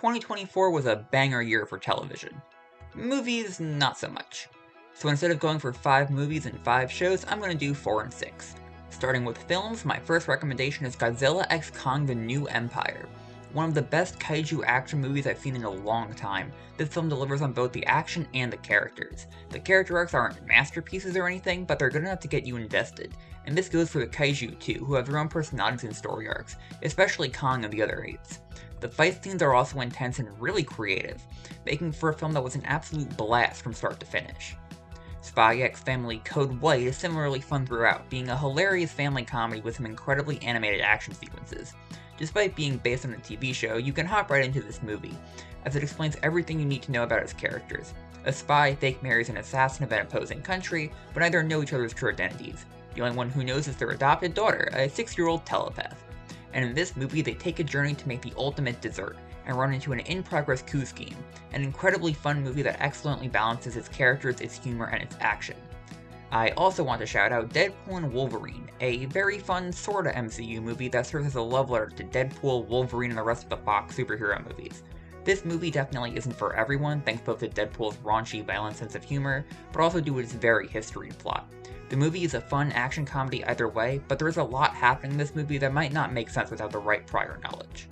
2024 was a banger year for television. Movies, not so much. So instead of going for 5 movies and 5 shows, I'm going to do 4 and 6. Starting with films, my first recommendation is Godzilla x Kong: The New Empire. One of the best kaiju action movies I've seen in a long time. This film delivers on both the action and the characters. The character arcs aren't masterpieces or anything, but they're good enough to get you invested. And this goes for the kaiju too, who have their own personalities and story arcs, especially Kong and the other apes. The fight scenes are also intense and really creative, making for a film that was an absolute blast from start to finish. Spy x Family Code White is similarly fun throughout, being a hilarious family comedy with some incredibly animated action sequences. Despite being based on a TV show, you can hop right into this movie, as it explains everything you need to know about its characters. A spy fake marries an assassin of an opposing country, but neither know each other's true identities. The only one who knows is their adopted daughter, a 6-year-old telepath. And in this movie, they take a journey to make the ultimate dessert, and run into an in-progress coup scheme, an incredibly fun movie that excellently balances its characters, its humor, and its action. I also want to shout out Deadpool and Wolverine, a very fun sorta MCU movie that serves as a love letter to Deadpool, Wolverine, and the rest of the Fox superhero movies. This movie definitely isn't for everyone, thanks both to Deadpool's raunchy, violent sense of humor, but also to its very history plot. The movie is a fun action comedy either way, but there is a lot happening in this movie that might not make sense without the right prior knowledge.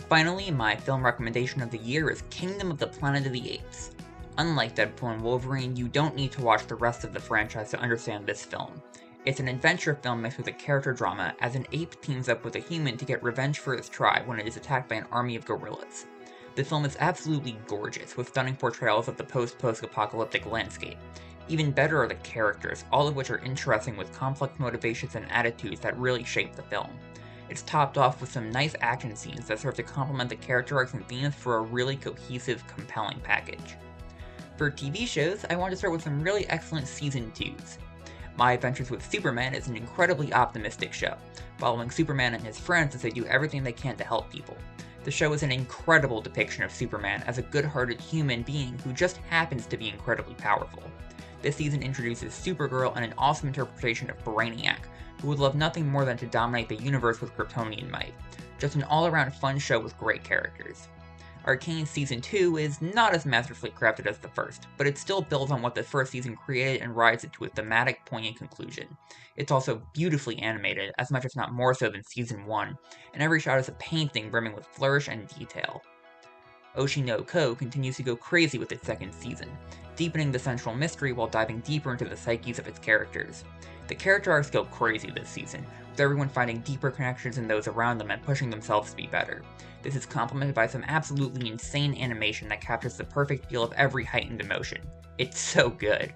Finally, my film recommendation of the year is Kingdom of the Planet of the Apes. Unlike Deadpool and Wolverine, you don't need to watch the rest of the franchise to understand this film. It's an adventure film mixed with a character drama, as an ape teams up with a human to get revenge for his tribe when it is attacked by an army of gorillas. The film is absolutely gorgeous, with stunning portrayals of the post-apocalyptic landscape. Even better are the characters, all of which are interesting with complex motivations and attitudes that really shape the film. It's topped off with some nice action scenes that serve to complement the character arcs and themes for a really cohesive, compelling package. For TV shows, I want to start with some really excellent Season 2s. My Adventures with Superman is an incredibly optimistic show, following Superman and his friends as they do everything they can to help people. The show is an incredible depiction of Superman as a good-hearted human being who just happens to be incredibly powerful. This season introduces Supergirl and an awesome interpretation of Brainiac, who would love nothing more than to dominate the universe with Kryptonian might. Just an all-around fun show with great characters. Arcane's Season 2 is not as masterfully crafted as the first, but it still builds on what the first season created and rides it to a thematic, poignant conclusion. It's also beautifully animated, as much if not more so than Season 1, and every shot is a painting brimming with flourish and detail. Oshi no Ko continues to go crazy with its second season, deepening the central mystery while diving deeper into the psyches of its characters. The character arcs go crazy this season, with everyone finding deeper connections in those around them and pushing themselves to be better. This is complemented by some absolutely insane animation that captures the perfect feel of every heightened emotion. It's so good.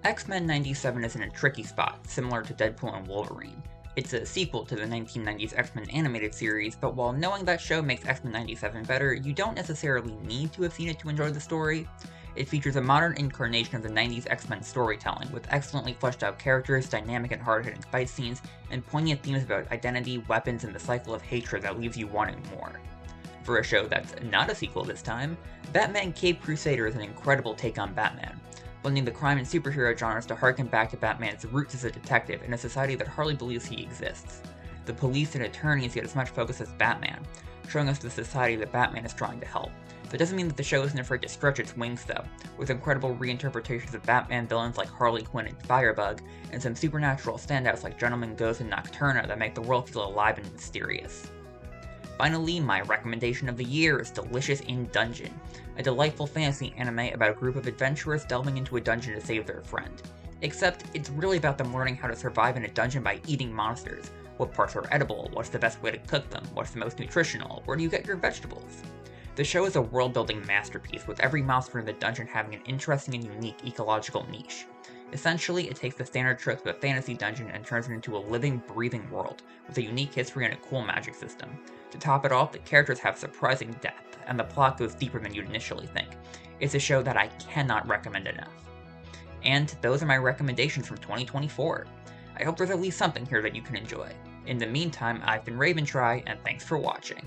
X-Men 97 is in a tricky spot, similar to Deadpool and Wolverine. It's a sequel to the 1990s X-Men animated series, but while knowing that show makes X-Men 97 better, you don't necessarily need to have seen it to enjoy the story. It features a modern incarnation of the 90s X-Men storytelling, with excellently fleshed out characters, dynamic and hard-hitting fight scenes, and poignant themes about identity, weapons, and the cycle of hatred that leaves you wanting more. For a show that's not a sequel this time, Batman Caped Crusader is an incredible take on Batman, blending the crime and superhero genres to harken back to Batman's roots as a detective in a society that hardly believes he exists. The police and attorneys get as much focus as Batman, showing us the society that Batman is trying to help. That doesn't mean that the show isn't afraid to stretch its wings though, with incredible reinterpretations of Batman villains like Harley Quinn and Firebug, and some supernatural standouts like Gentleman Ghost and Nocturna that make the world feel alive and mysterious. Finally, my recommendation of the year is Delicious in Dungeon, a delightful fantasy anime about a group of adventurers delving into a dungeon to save their friend. Except, it's really about them learning how to survive in a dungeon by eating monsters. What parts are edible, what's the best way to cook them, what's the most nutritional, where do you get your vegetables? The show is a world-building masterpiece, with every monster in the dungeon having an interesting and unique ecological niche. Essentially, it takes the standard tropes of a fantasy dungeon and turns it into a living, breathing world, with a unique history and a cool magic system. To top it off, the characters have surprising depth, and the plot goes deeper than you'd initially think. It's a show that I cannot recommend enough. And those are my recommendations from 2024. I hope there's at least something here that you can enjoy. In the meantime, I've been Raventry, and thanks for watching.